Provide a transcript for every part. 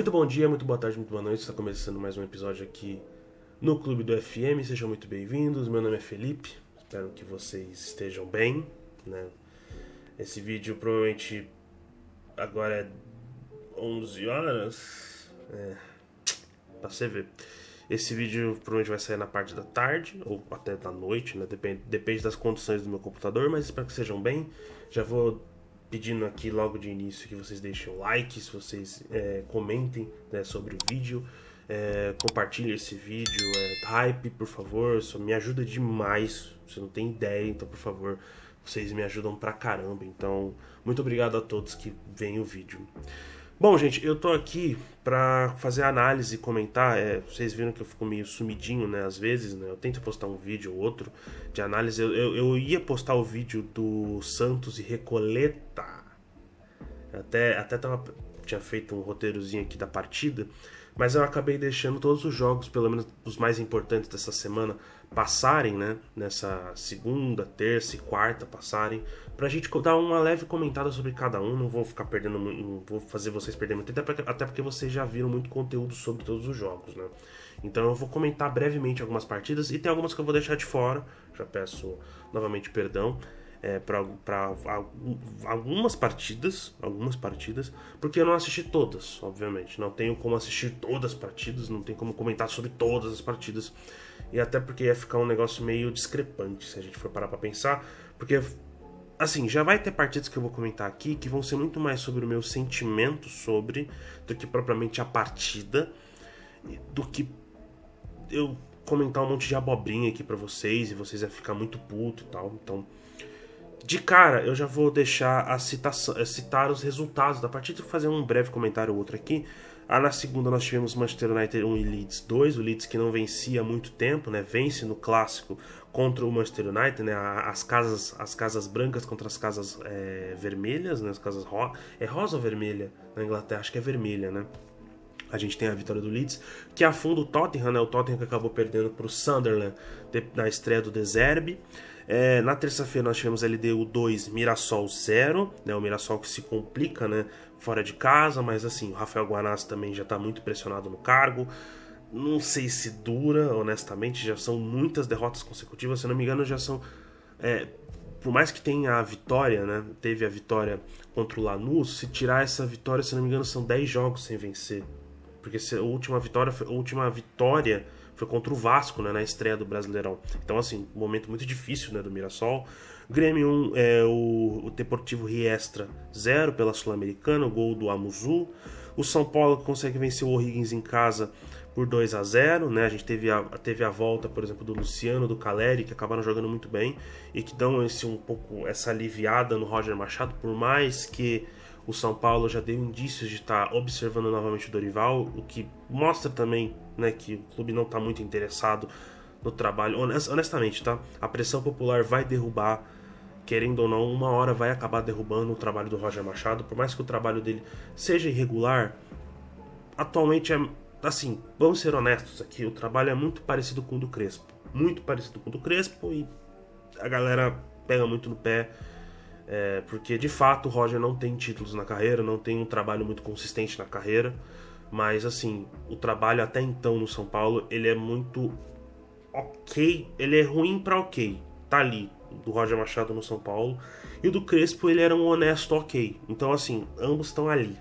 Muito bom dia, muito boa tarde, muito boa noite. Está começando mais um episódio aqui no Clube do FM. Sejam muito bem-vindos. Meu nome é Felipe. Espero que vocês estejam bem, né? Esse vídeo provavelmente agora é 11 horas. Pra você ver. Esse vídeo provavelmente vai sair na parte da tarde ou até da noite, né? Depende das condições do meu computador, mas espero que sejam bem. Já vou pedindo aqui logo de início que vocês deixem o like, se vocês comentem, né, sobre o vídeo, compartilhem esse vídeo, hype, por favor, isso me ajuda demais, você não tem ideia, então por favor, vocês me ajudam pra caramba, então muito obrigado a todos que veem o vídeo. Bom, gente, eu tô aqui pra fazer análise e comentar. Vocês viram que eu fico meio sumidinho, né? Às vezes, né? Eu tento postar um vídeo ou outro de análise. Eu ia postar o vídeo do Santos e Recoleta. Até tinha feito um roteirozinho aqui da partida, mas eu acabei deixando todos os jogos, pelo menos os mais importantes dessa semana, passarem, né? Nessa segunda, terça e quarta passarem, pra gente dar uma leve comentada sobre cada um. Não vou ficar perdendo, não vou fazer vocês perderem muito tempo, até porque vocês já viram muito conteúdo sobre todos os jogos, né? Então eu vou comentar brevemente algumas partidas e tem algumas que eu vou deixar de fora. Já peço novamente perdão para algumas partidas, porque eu não assisti todas, obviamente. Não tenho como assistir todas as partidas, não tenho como comentar sobre todas as partidas. E até porque ia ficar um negócio meio discrepante se a gente for parar pra pensar, porque assim, já vai ter partidas que eu vou comentar aqui que vão ser muito mais sobre o meu sentimento sobre, do que propriamente a partida, do que eu comentar um monte de abobrinha aqui pra vocês, e vocês iam ficar muito puto e tal. Então, de cara, eu já vou deixar citar os resultados da partida e fazer um breve comentário ou outro aqui. Na segunda nós tivemos Manchester United 1 e Leeds 2, o Leeds que não vencia há muito tempo, né? Vence no clássico contra o Manchester United, né? As casas brancas contra as casas vermelhas, né? As casas rosa ou vermelha na Inglaterra? Acho que é vermelha, né? A gente tem a vitória do Leeds, que afunda o Tottenham, né? O Tottenham que acabou perdendo para o Sunderland na estreia do De Zerbi. Na terça-feira nós tivemos LDU 2, Mirassol 0, né? O Mirassol que se complica, né? Fora de casa, mas assim, o Rafael Guanazzi também já está muito pressionado no cargo. Não sei se dura, honestamente, já são muitas derrotas consecutivas, se não me engano já são... por mais que tenha a vitória, né? Teve a vitória contra o Lanús, se tirar essa vitória, se não me engano, são 10 jogos sem vencer. Porque a última vitória foi contra o Vasco, né, na estreia do Brasileirão. Então, assim, um momento muito difícil, né, do Mirassol. Grêmio 1, o Deportivo Riestra 0 pela Sul-Americana, o gol do Amuzu. O São Paulo consegue vencer o O'Higgins em casa por 2-0, né? A gente teve a volta, por exemplo, do Luciano, do Caleri, que acabaram jogando muito bem e que dão um pouco essa aliviada no Roger Machado, por mais que o São Paulo já deu indícios de estar observando novamente o Dorival, o que mostra também, né, que o clube não está muito interessado no trabalho. Honestamente, tá? A pressão popular vai derrubar, querendo ou não, uma hora vai acabar derrubando o trabalho do Roger Machado, por mais que o trabalho dele seja irregular. Atualmente assim, vamos ser honestos aqui, o trabalho é muito parecido com o do Crespo. Muito parecido com o do Crespo e a galera pega muito no pé. Porque de fato o Roger não tem títulos na carreira, não tem um trabalho muito consistente na carreira, mas assim, o trabalho até então no São Paulo, ele é muito ok, ele é ruim pra ok, tá ali, do Roger Machado no São Paulo, e o do Crespo ele era um honesto ok, então assim, ambos estão ali,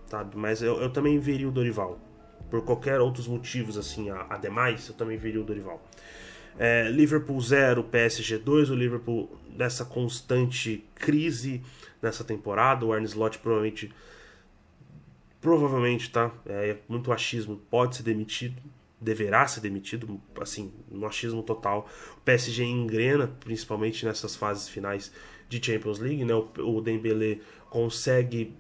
sabe, mas eu também veria o Dorival, por qualquer outros motivos assim, ademais, eu também veria o Dorival. Liverpool 0, PSG 2, o Liverpool nessa constante crise nessa temporada, o Arne Slot provavelmente, tá? Muito achismo, pode ser demitido, deverá ser demitido, assim, no achismo total. O PSG engrena, principalmente nessas fases finais de Champions League, né? O Dembélé consegue,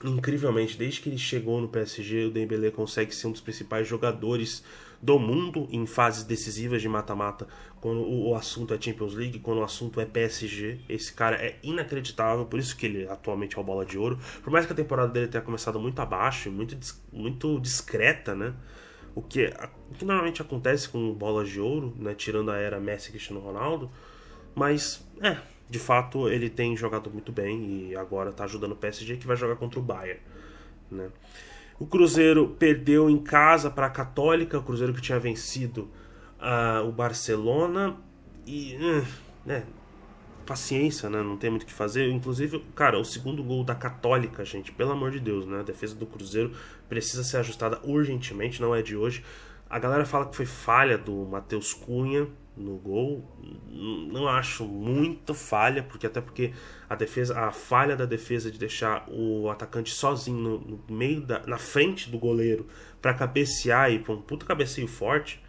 incrivelmente, desde que ele chegou no PSG, o Dembélé consegue ser um dos principais jogadores do mundo em fases decisivas de mata-mata, quando o assunto é Champions League, quando o assunto é PSG. Esse cara é inacreditável, por isso que ele atualmente é o Bola de Ouro, por mais que a temporada dele tenha começado muito abaixo, muito discreta, né? O que normalmente acontece com bolas de ouro, né? Tirando a era Messi e Cristiano Ronaldo, mas de fato ele tem jogado muito bem e agora tá ajudando o PSG, que vai jogar contra o Bayern. né? O Cruzeiro perdeu em casa para a Católica, o Cruzeiro que tinha vencido o Barcelona e, né, paciência, né? Não tem muito o que fazer. Inclusive, cara, o segundo gol da Católica, gente, pelo amor de Deus, né? A defesa do Cruzeiro precisa ser ajustada urgentemente, não é de hoje. A galera fala que foi falha do Matheus Cunha no gol. Não acho muito falha, porque a falha da defesa de deixar o atacante sozinho no meio na frente do goleiro para cabecear e para um puta cabeceio forte,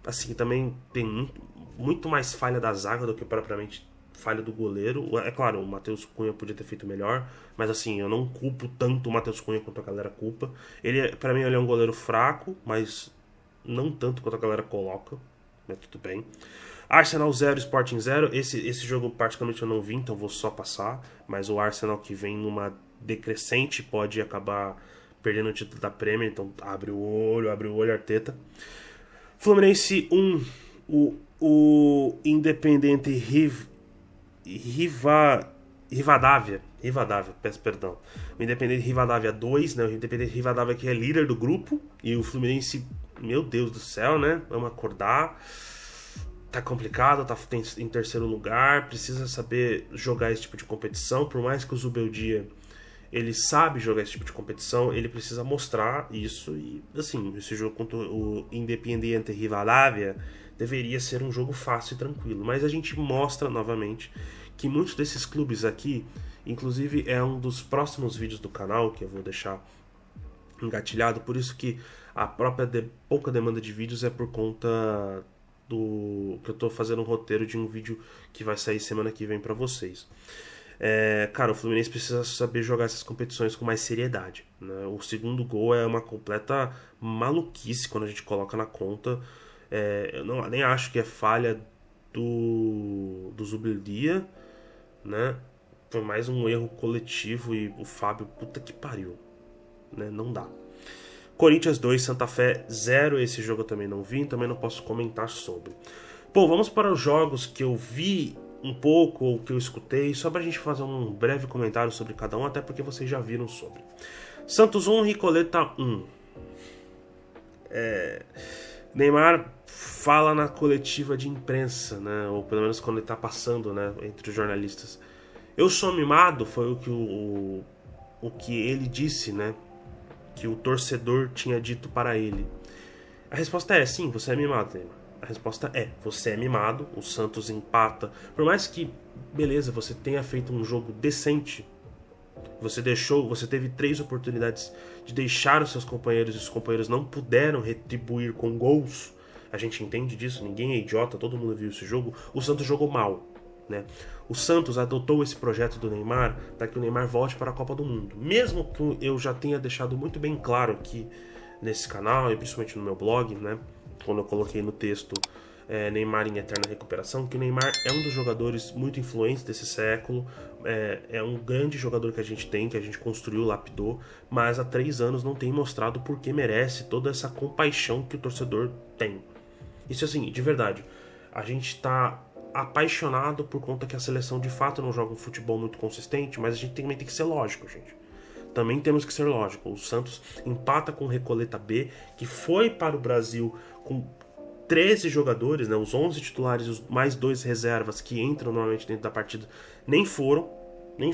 assim, também tem muito mais falha da zaga do que propriamente falha do goleiro. É claro, o Matheus Cunha podia ter feito melhor, mas assim, eu não culpo tanto o Matheus Cunha quanto a galera culpa. Para mim ele é um goleiro fraco, mas não tanto quanto a galera coloca, mas tudo bem. Arsenal 0, Sporting 0. Esse jogo particularmente eu não vi, então vou só passar. Mas o Arsenal que vem numa decrescente pode acabar perdendo o título da Premier, então abre o olho, Arteta. Fluminense 1, o Independente Rivadavia, peço perdão. O Independente Rivadavia 2, né? O Independente Rivadavia que é líder do grupo. E o Fluminense, meu Deus do céu, né? Vamos acordar. Tá complicado, tá em terceiro lugar. Precisa saber jogar esse tipo de competição. Por mais que o Zubeldia ele sabe jogar esse tipo de competição, ele precisa mostrar isso. E assim, esse jogo contra o Independiente Rivadavia deveria ser um jogo fácil e tranquilo. Mas a gente mostra novamente que muitos desses clubes aqui, inclusive é um dos próximos vídeos do canal, que eu vou deixar engatilhado, por isso que a própria pouca demanda de vídeos é por conta do que eu tô fazendo um roteiro de um vídeo que vai sair semana que vem para vocês. Cara, o Fluminense precisa saber jogar essas competições com mais seriedade, né? O segundo gol é uma completa maluquice quando a gente coloca na conta. Eu nem acho que é falha do Zubeldia, né? Foi mais um erro coletivo e o Fábio, puta que pariu, né? Não dá. Corinthians 2, Santa Fé 0. Esse jogo eu também não vi, também não posso comentar sobre. Bom, vamos para os jogos que eu vi um pouco, ou que eu escutei, só pra gente fazer um breve comentário sobre cada um, até porque vocês já viram sobre. Santos 1, Ricoleta 1. Neymar fala na coletiva de imprensa, né? Ou pelo menos quando ele tá passando, né, entre os jornalistas. Eu sou mimado, foi o que ele disse, né? Que o torcedor tinha dito para ele. A resposta é sim, você é mimado, Neymar. A resposta é, você é mimado, o Santos empata. Por mais que, beleza, você tenha feito um jogo decente, você teve 3 oportunidades de deixar os seus companheiros e os companheiros não puderam retribuir com gols. A gente entende disso, ninguém é idiota, todo mundo viu esse jogo. O Santos jogou mal, né? O Santos adotou esse projeto do Neymar para que o Neymar volte para a Copa do Mundo. Mesmo que eu já tenha deixado muito bem claro aqui nesse canal e principalmente no meu blog, né? Quando eu coloquei no texto Neymar em eterna recuperação, que o Neymar é um dos jogadores muito influentes desse século, é um grande jogador que a gente tem, que a gente construiu, lapidou, mas há 3 anos não tem mostrado por que merece toda essa compaixão que o torcedor tem. Isso assim, de verdade, a gente tá apaixonado por conta que a seleção de fato não joga um futebol muito consistente, mas a gente também tem que ser lógico, gente. Também temos que ser lógico. O Santos empata com o Recoleta B, que foi para o Brasil com 13 jogadores, né? Os 11 titulares e os mais 2 reservas que entram normalmente dentro da partida nem foram.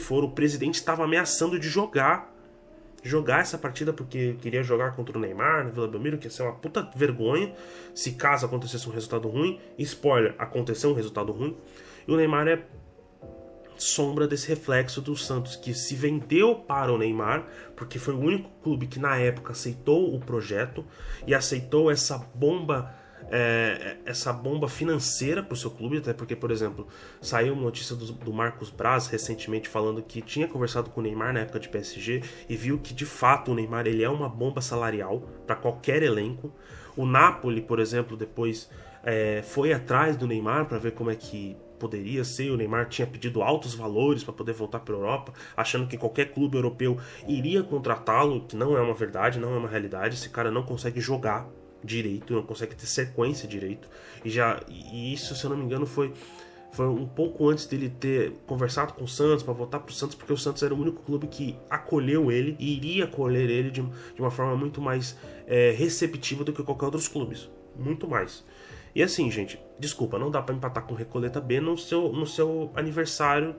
O presidente estava ameaçando de jogar essa partida porque queria jogar contra o Neymar, no Vila Belmiro, que ia ser uma puta vergonha se caso acontecesse um resultado ruim. Spoiler, aconteceu um resultado ruim. E o Neymar é sombra desse reflexo do Santos, que se vendeu para o Neymar, porque foi o único clube que na época aceitou o projeto e aceitou essa bomba financeira para o seu clube, até porque, por exemplo, saiu uma notícia do Marcos Braz recentemente falando que tinha conversado com o Neymar na época de PSG e viu que de fato o Neymar ele é uma bomba salarial para qualquer elenco. O Napoli, por exemplo, depois foi atrás do Neymar para ver como é que poderia ser. O Neymar tinha pedido altos valores para poder voltar para a Europa, achando que qualquer clube europeu iria contratá-lo, que não é uma verdade, não é uma realidade. Esse cara não consegue jogar direito, não consegue ter sequência direito. E isso, se eu não me engano, foi Foi um pouco antes dele ter conversado com o Santos para voltar pro Santos, porque o Santos era o único clube que acolheu ele e iria acolher ele de uma forma muito mais receptiva do que qualquer outro clubes. Muito mais. E assim, gente, desculpa, não dá para empatar com o Recoleta B no seu aniversário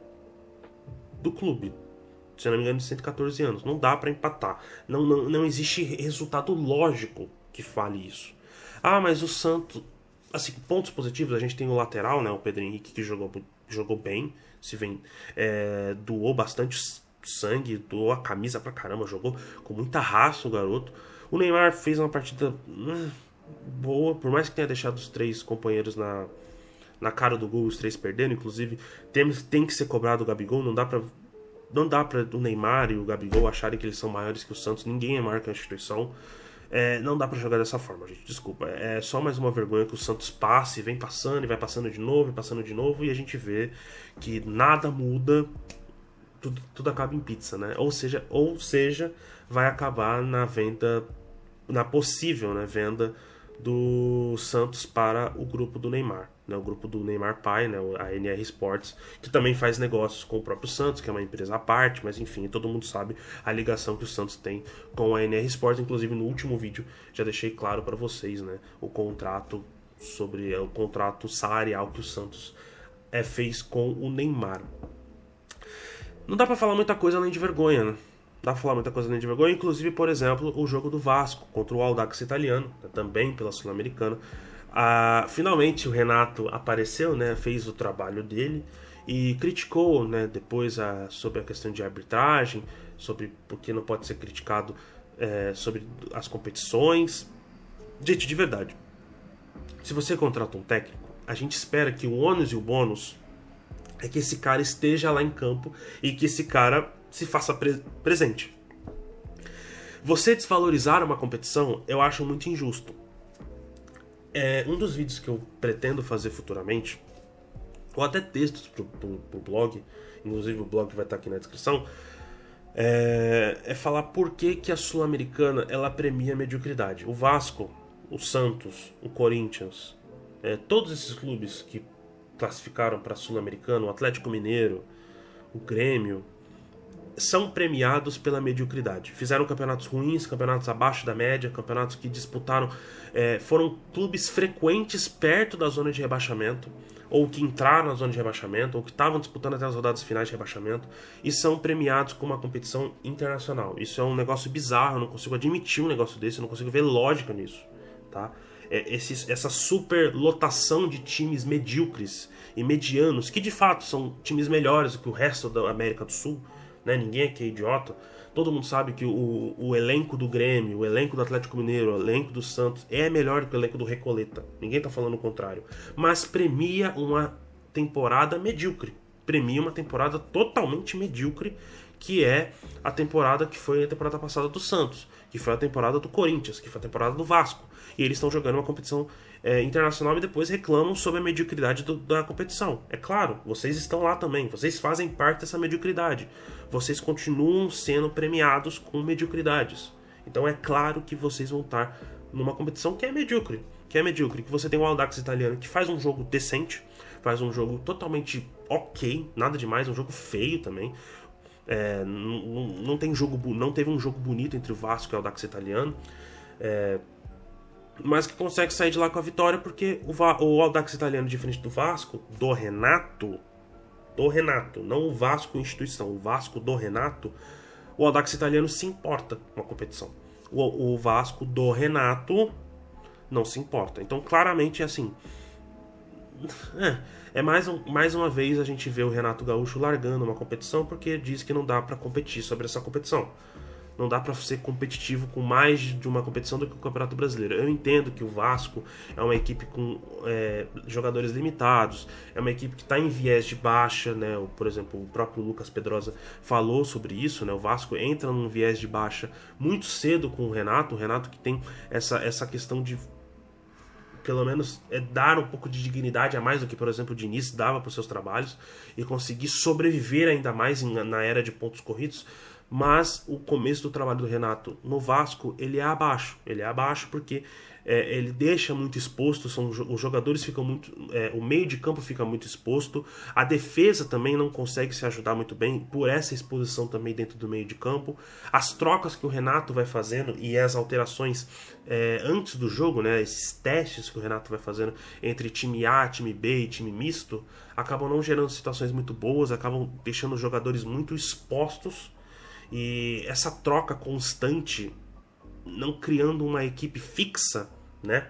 do clube. Se não me engano, de 114 anos. Não dá para empatar. Não existe resultado lógico que fale isso. Ah, mas o Santos... Assim, pontos positivos, a gente tem o lateral, né, o Pedro Henrique, que jogou bem, doou bastante sangue, doou a camisa pra caramba, jogou com muita raça o garoto. O Neymar fez uma partida boa, por mais que tenha deixado os 3 companheiros na cara do gol, os 3 perdendo, inclusive tem que ser cobrado o Gabigol, não dá pra o Neymar e o Gabigol acharem que eles são maiores que o Santos, ninguém é maior que a instituição. Não dá pra jogar dessa forma, gente, desculpa. É só mais uma vergonha que o Santos passe, vem passando e vai passando de novo, e a gente vê que nada muda, tudo acaba em pizza, né? Ou seja, vai acabar na possível, né, venda do Santos para o grupo do Neymar, né, o grupo do Neymar pai, né, a NR Sports, que também faz negócios com o próprio Santos, que é uma empresa à parte, mas enfim, todo mundo sabe a ligação que o Santos tem com a NR Sports. Inclusive no último vídeo já deixei claro para vocês, né, o contrato salarial que o Santos fez com o Neymar. Não dá para falar muita coisa além de vergonha, né? Inclusive, por exemplo, o jogo do Vasco contra o Audax Italiano, também pela Sul-Americana. Finalmente o Renato apareceu, né, fez o trabalho dele e criticou, né, depois sobre a questão de arbitragem, sobre porque não pode ser criticado sobre as competições. Gente, de verdade, se você contrata um técnico, a gente espera que o ônus e o bônus é que esse cara esteja lá em campo e que esse cara se faça presente. Você desvalorizar uma competição, eu acho muito injusto. Um dos vídeos que eu pretendo fazer futuramente, ou até textos pro blog, inclusive o blog vai estar aqui na descrição, é falar por que a Sul-Americana ela premia a mediocridade. O Vasco, o Santos, o Corinthians, todos esses clubes que classificaram para a Sul-Americana, o Atlético Mineiro, o Grêmio, são premiados pela mediocridade. Fizeram campeonatos ruins, campeonatos abaixo da média, campeonatos que disputaram, foram clubes frequentes perto da zona de rebaixamento, ou que entraram na zona de rebaixamento, ou que estavam disputando até as rodadas finais de rebaixamento, e são premiados com uma competição internacional. Isso é um negócio bizarro, eu não consigo admitir um negócio desse, eu não consigo ver lógica nisso, tá? Essa superlotação de times medíocres e medianos, que de fato são times melhores do que o resto da América do Sul, né? Ninguém aqui é idiota. Todo mundo sabe que o elenco do Grêmio, o elenco do Atlético Mineiro, o elenco do Santos é melhor do que o elenco do Recoleta. Ninguém tá falando o contrário. Mas premia uma temporada medíocre. Premia uma temporada totalmente medíocre, que é a temporada que foi a temporada passada do Santos, que foi a temporada do Corinthians, que foi a temporada do Vasco. E eles estão jogando uma competição internacional e depois reclamam sobre a mediocridade da competição. É claro, vocês estão lá também, vocês fazem parte dessa mediocridade. Vocês continuam sendo premiados com mediocridades. Então é claro que vocês vão estar numa competição que é medíocre. Que você tem o Audax Italiano que faz um jogo decente, faz um jogo totalmente ok, nada demais, um jogo feio também. Não teve um jogo bonito entre o Vasco e o Audax Italiano, mas que consegue sair de lá com a vitória, porque o Audax Italiano, diferente do Vasco, do Renato, não o Vasco instituição, o Vasco do Renato, o Audax Italiano se importa com a competição. O Vasco do Renato não se importa. Então claramente é assim, mais uma vez a gente vê o Renato Gaúcho largando uma competição porque diz que não dá pra competir sobre essa competição. Não dá pra ser competitivo com mais de uma competição do que o Campeonato Brasileiro. Eu entendo que o Vasco é uma equipe com jogadores limitados, é uma equipe que está em viés de baixa, né? Por exemplo, o próprio Lucas Pedrosa falou sobre isso, né? O Vasco entra num viés de baixa muito cedo com o Renato que tem essa questão de pelo menos dar um pouco de dignidade a mais do que, por exemplo, o Diniz dava para os seus trabalhos e conseguir sobreviver ainda mais na era de pontos corridos. mas o começo do trabalho do Renato no Vasco, ele é abaixo porque ele deixa muito exposto, os jogadores ficam muito, o meio de campo fica muito exposto, a defesa também não consegue se ajudar muito bem por essa exposição também dentro do meio de campo, as trocas que o Renato vai fazendo e as alterações antes do jogo, né, esses testes que o Renato vai fazendo entre time A, time B e time misto, acabam não gerando situações muito boas, acabam deixando os jogadores muito expostos, e essa troca constante, não criando uma equipe fixa, né,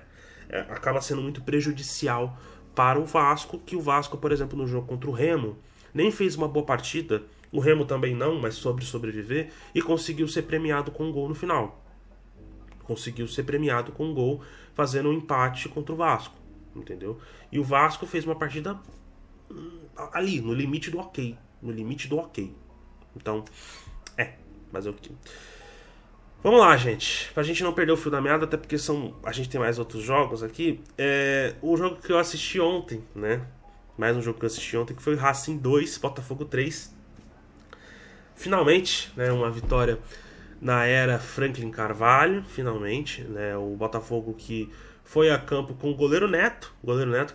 acaba sendo muito prejudicial para o Vasco, que o Vasco, por exemplo, no jogo contra o Remo, nem fez uma boa partida, o Remo também não, mas soube sobreviver, e conseguiu ser premiado com um gol no final. Conseguiu ser premiado com um gol, fazendo um empate contra o Vasco, entendeu? E o Vasco fez uma partida ali, no limite do ok. Então, mas eu... Vamos lá, gente. Pra gente não perder o fio da meada, até porque a gente tem mais outros jogos aqui. O jogo que eu assisti ontem, né? Mais um jogo que eu assisti ontem, que foi Racing 2, Botafogo 3. Finalmente, né? Uma vitória na era Franklin Carvalho, finalmente, né? O Botafogo que foi a campo com o goleiro Neto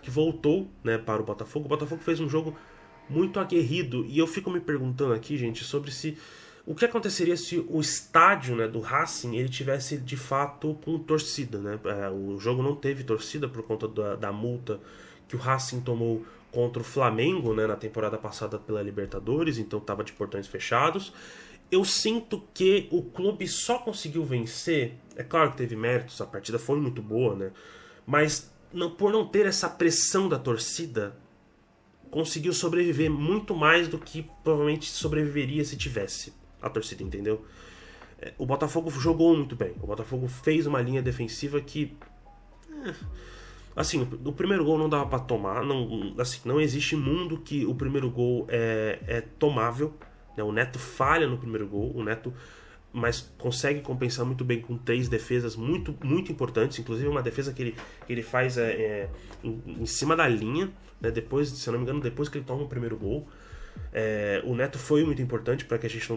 que voltou, né, para o Botafogo. O Botafogo fez um jogo muito aguerrido, e eu fico me perguntando aqui, gente, sobre o que aconteceria se o estádio, né, do Racing ele tivesse de fato com torcida, né? O jogo não teve torcida por conta da multa que o Racing tomou contra o Flamengo, né, na temporada passada pela Libertadores, então estava de portões fechados. Eu sinto que o clube só conseguiu vencer, é claro que teve méritos, a partida foi muito boa, né? Mas por não ter essa pressão da torcida, conseguiu sobreviver muito mais do que provavelmente sobreviveria se tivesse a torcida, entendeu? O Botafogo jogou muito bem, o Botafogo fez uma linha defensiva que... Assim, o primeiro gol não dava pra tomar, não existe mundo que o primeiro gol é tomável, né? O Neto falha no primeiro gol, mas consegue compensar muito bem com 3 defesas muito, muito importantes, inclusive uma defesa que ele faz em cima da linha, né? Depois, se eu não me engano, depois que ele toma o primeiro gol. O Neto foi muito importante para que a gente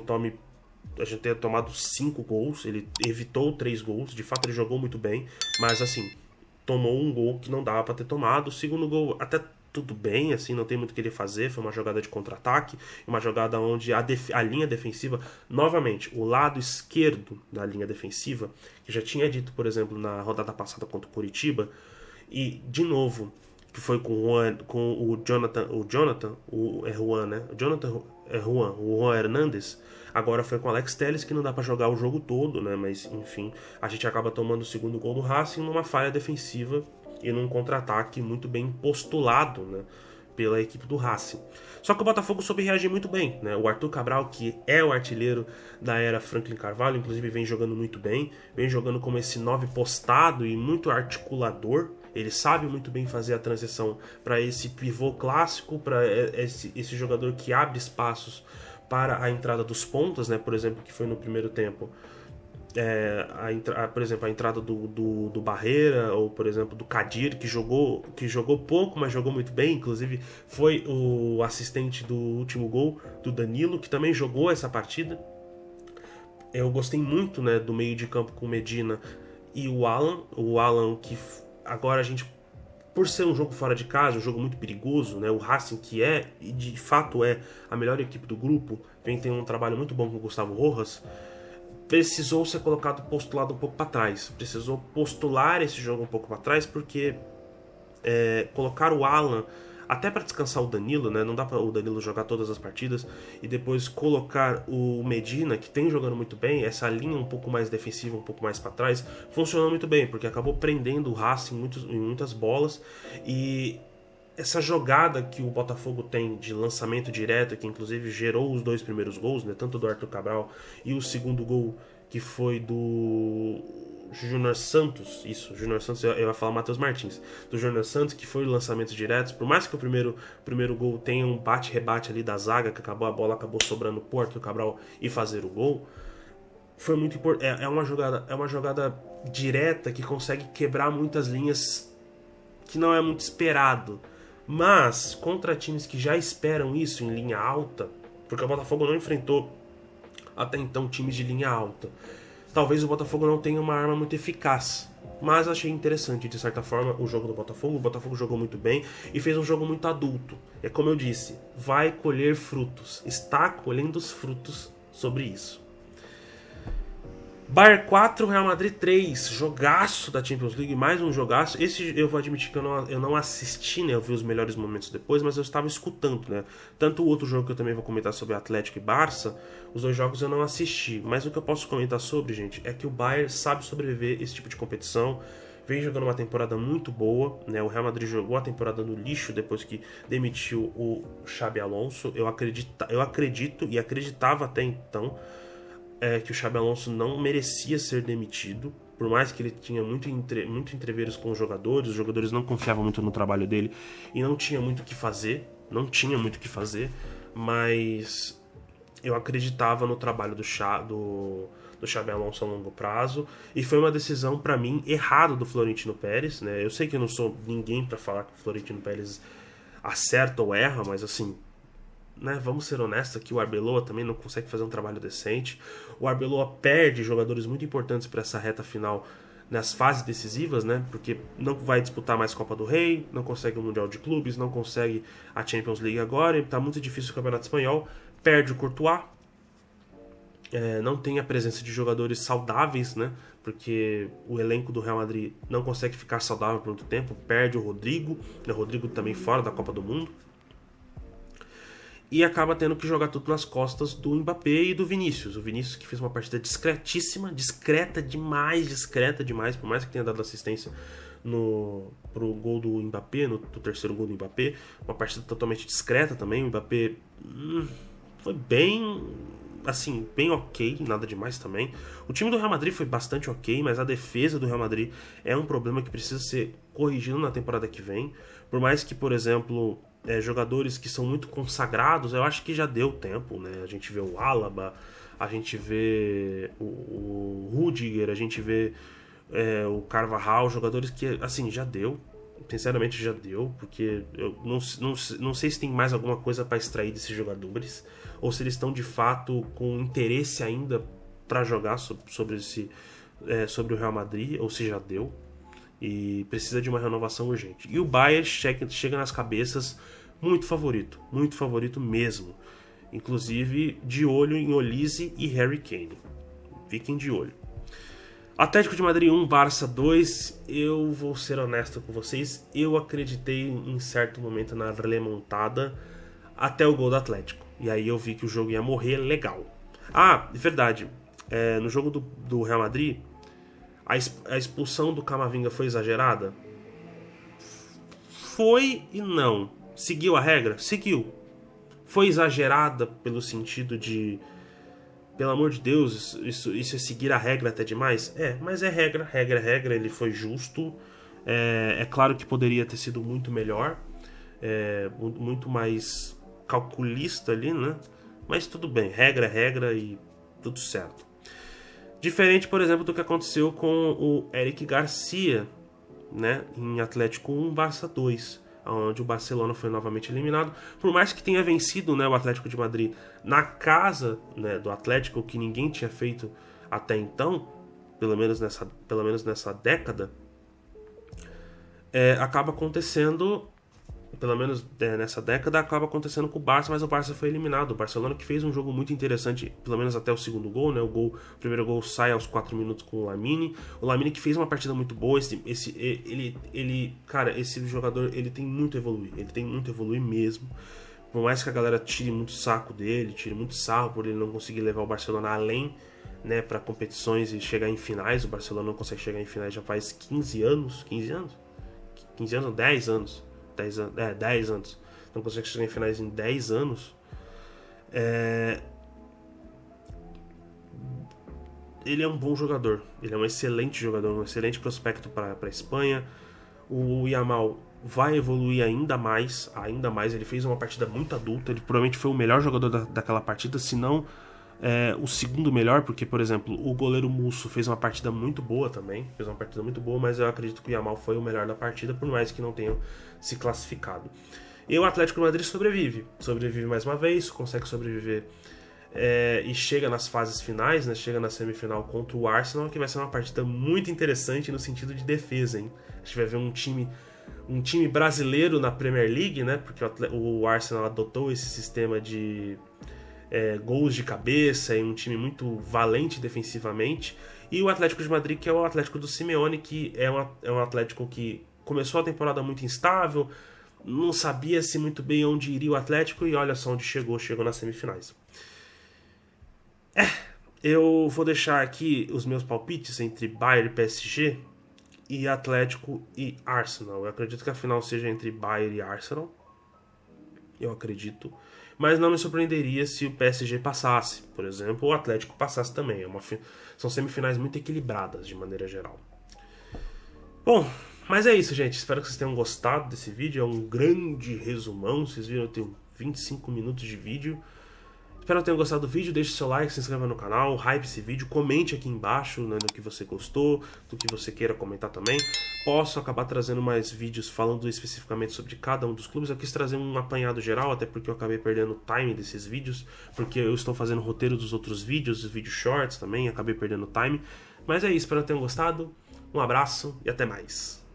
tenha tomado 5 gols, ele evitou 3 gols, de fato ele jogou muito bem, mas assim, tomou um gol que não dava para ter tomado. O segundo gol até tudo bem, assim, não tem muito o que ele fazer, foi uma jogada de contra-ataque, uma jogada onde a linha defensiva, novamente, o lado esquerdo da linha defensiva, que já tinha dito, por exemplo, na rodada passada contra o Coritiba, e de novo, que foi com o Juan Hernandes, agora foi com o Alex Telles, que não dá pra jogar o jogo todo, né? Mas enfim, a gente acaba tomando o segundo gol do Racing numa falha defensiva e num contra-ataque muito bem postulado, né, pela equipe do Racing. Só que o Botafogo soube reagir muito bem, né? O Arthur Cabral, que é o artilheiro da era Franklin Carvalho, inclusive vem jogando muito bem, vem jogando como esse 9 postado e muito articulador. Ele sabe muito bem fazer a transição para esse pivô clássico, para esse jogador que abre espaços para a entrada dos pontas, né? Por exemplo, que foi no primeiro tempo. Por exemplo, a entrada do Barreira, ou por exemplo do Kadir, que jogou pouco, mas jogou muito bem, inclusive foi o assistente do último gol, do Danilo, que também jogou essa partida. Eu gostei muito, né, do meio de campo com o Medina e o Alan, que agora a gente, por ser um jogo fora de casa, um jogo muito perigoso, né, o Racing, que e de fato é a melhor equipe do grupo, vem ter um trabalho muito bom com o Gustavo Rojas, precisou ser postulado um pouco para trás. Precisou postular esse jogo um pouco para trás, porque colocar o Alan até para descansar o Danilo, né? Não dá para o Danilo jogar todas as partidas, e depois colocar o Medina, que tem jogando muito bem, essa linha um pouco mais defensiva, um pouco mais para trás, funcionou muito bem, porque acabou prendendo o Racing em muitas bolas. E essa jogada que o Botafogo tem de lançamento direto, que inclusive gerou os 2 primeiros gols, né, tanto do Arthur Cabral e o segundo gol que foi do Júnior Santos, Júnior Santos, eu ia falar Matheus Martins, do Júnior Santos, que foi lançamentos diretos, por mais que o primeiro gol tenha um bate-rebate ali da zaga, que a bola acabou sobrando pro Arthur Cabral e fazer o gol, foi muito importante. É uma jogada direta que consegue quebrar muitas linhas, que não é muito esperado. Mas, contra times que já esperam isso em linha alta, porque o Botafogo não enfrentou até então times de linha alta. Talvez o Botafogo não tenha uma arma muito eficaz, mas achei interessante, de certa forma, o jogo do Botafogo. O Botafogo jogou muito bem e fez um jogo muito adulto. É como eu disse, vai colher frutos, está colhendo os frutos sobre isso. Bayern 4, Real Madrid 3, jogaço da Champions League, mais um jogaço. Esse eu vou admitir que eu não assisti, né? Eu vi os melhores momentos depois, mas eu estava escutando, né? Tanto o outro jogo que eu também vou comentar sobre Atlético e Barça, os dois jogos eu não assisti. Mas o que eu posso comentar sobre, gente, é que o Bayern sabe sobreviver a esse tipo de competição. Vem jogando uma temporada muito boa, né? O Real Madrid jogou a temporada no lixo depois que demitiu o Xabi Alonso. Eu acredito e acreditava até então que o Xabi Alonso não merecia ser demitido, por mais que ele tinha muito entreveros com os jogadores não confiavam muito no trabalho dele e não tinha muito o que fazer, mas eu acreditava no trabalho do Xabi Alonso a longo prazo, e foi uma decisão para mim errada do Florentino Pérez, né? Eu sei que eu não sou ninguém para falar que o Florentino Pérez acerta ou erra, mas assim, né, vamos ser honestos aqui, o Arbeloa também não consegue fazer um trabalho decente. O Arbeloa perde jogadores muito importantes para essa reta final nas fases decisivas, né, porque não vai disputar mais Copa do Rei, não consegue o Mundial de Clubes, não consegue a Champions League agora, está muito difícil o Campeonato Espanhol, perde o Courtois, não tem a presença de jogadores saudáveis, né, porque o elenco do Real Madrid não consegue ficar saudável por muito tempo, perde o Rodrigo, né, o Rodrigo também fora da Copa do Mundo, e acaba tendo que jogar tudo nas costas do Mbappé e do Vinícius. O Vinícius que fez uma partida discreta demais, por mais que tenha dado assistência pro gol do Mbappé, pro terceiro gol do Mbappé. Uma partida totalmente discreta também. O Mbappé foi bem ok, nada demais também. O time do Real Madrid foi bastante ok, mas a defesa do Real Madrid é um problema que precisa ser corrigido na temporada que vem. Por mais que, por exemplo, jogadores que são muito consagrados, eu acho que já deu tempo, né? A gente vê o Alaba, a gente vê o Rudiger, a gente vê o Carvajal, jogadores que, assim, já deu. Sinceramente já deu, porque eu não sei se tem mais alguma coisa para extrair desses jogadores, ou se eles estão de fato com interesse ainda para jogar sobre o Real Madrid, ou se já deu. E precisa de uma renovação urgente. E o Bayern chega nas cabeças muito favorito mesmo. Inclusive de olho em Olise e Harry Kane. Fiquem de olho. Atlético de Madrid 1, Barça 2. Eu vou ser honesto com vocês, eu acreditei em certo momento na remontada até o gol do Atlético. E aí eu vi que o jogo ia morrer legal. Ah, é verdade. No jogo do Real Madrid, a expulsão do Camavinga foi exagerada? Foi e não. Seguiu a regra? Seguiu. Foi exagerada pelo sentido de, pelo amor de Deus, isso é seguir a regra até demais? Mas é regra, ele foi justo. É claro que poderia ter sido muito melhor, muito mais calculista ali, né? Mas tudo bem, regra é regra e tudo certo. Diferente, por exemplo, do que aconteceu com o Eric Garcia, né, em Atlético 1, Barça 2, onde o Barcelona foi novamente eliminado. Por mais que tenha vencido, né, o Atlético de Madrid na casa, né, do Atlético, que ninguém tinha feito até então, pelo menos nessa década, acaba acontecendo, pelo menos nessa década, acaba acontecendo com o Barça, mas o Barça foi eliminado. O Barcelona, que fez um jogo muito interessante, pelo menos até o segundo gol, né? O primeiro gol sai aos 4 minutos com o Lamine. O Lamine que fez uma partida muito boa. Cara, esse jogador, ele tem muito a evoluir. Ele tem muito a evoluir mesmo. Por mais que a galera tire muito saco dele, tire muito sarro por ele não conseguir levar o Barcelona além, né, para competições e chegar em finais. O Barcelona não consegue chegar em finais já faz 15 anos. 10 anos. 10 anos. Não consegue chegar em finais em 10 anos. Ele é um bom jogador. Ele é um excelente jogador, um excelente prospecto para a Espanha. O Yamal vai evoluir ainda mais. Ele fez uma partida muito adulta. Ele provavelmente foi o melhor jogador daquela partida, se não o segundo melhor, porque, por exemplo, o goleiro Musso fez uma partida muito boa também. Mas eu acredito que o Yamal foi o melhor da partida, por mais que não tenham se classificado. E o Atlético de Madrid sobrevive mais uma vez, consegue sobreviver e chega nas fases finais, né? Chega na semifinal contra o Arsenal, que vai ser uma partida muito interessante no sentido de defesa, hein? A gente vai ver um time brasileiro na Premier League, né? Porque o Arsenal adotou esse sistema de gols de cabeça, e um time muito valente defensivamente. E o Atlético de Madrid, que é o Atlético do Simeone, que é um Atlético que começou a temporada muito instável, não sabia-se muito bem onde iria o Atlético, e olha só onde chegou nas semifinais. Eu vou deixar aqui os meus palpites entre Bayern e PSG, e Atlético e Arsenal. Eu acredito que a final seja entre Bayern e Arsenal. Eu acredito. Mas não me surpreenderia se o PSG passasse, por exemplo, ou o Atlético passasse também. São semifinais muito equilibradas, de maneira geral. Bom, mas é isso, gente. Espero que vocês tenham gostado desse vídeo. É um grande resumão. Vocês viram, eu tenho 25 minutos de vídeo. Espero que tenham gostado do vídeo. Deixe seu like, se inscreva no canal, hype esse vídeo, comente aqui embaixo, né, do que você gostou, do que você queira comentar também. Posso acabar trazendo mais vídeos falando especificamente sobre cada um dos clubes. Eu quis trazer um apanhado geral, até porque eu acabei perdendo o time desses vídeos, porque eu estou fazendo roteiro dos outros vídeos, os vídeos shorts também, acabei perdendo o time. Mas é isso, espero que tenham gostado. Um abraço e até mais.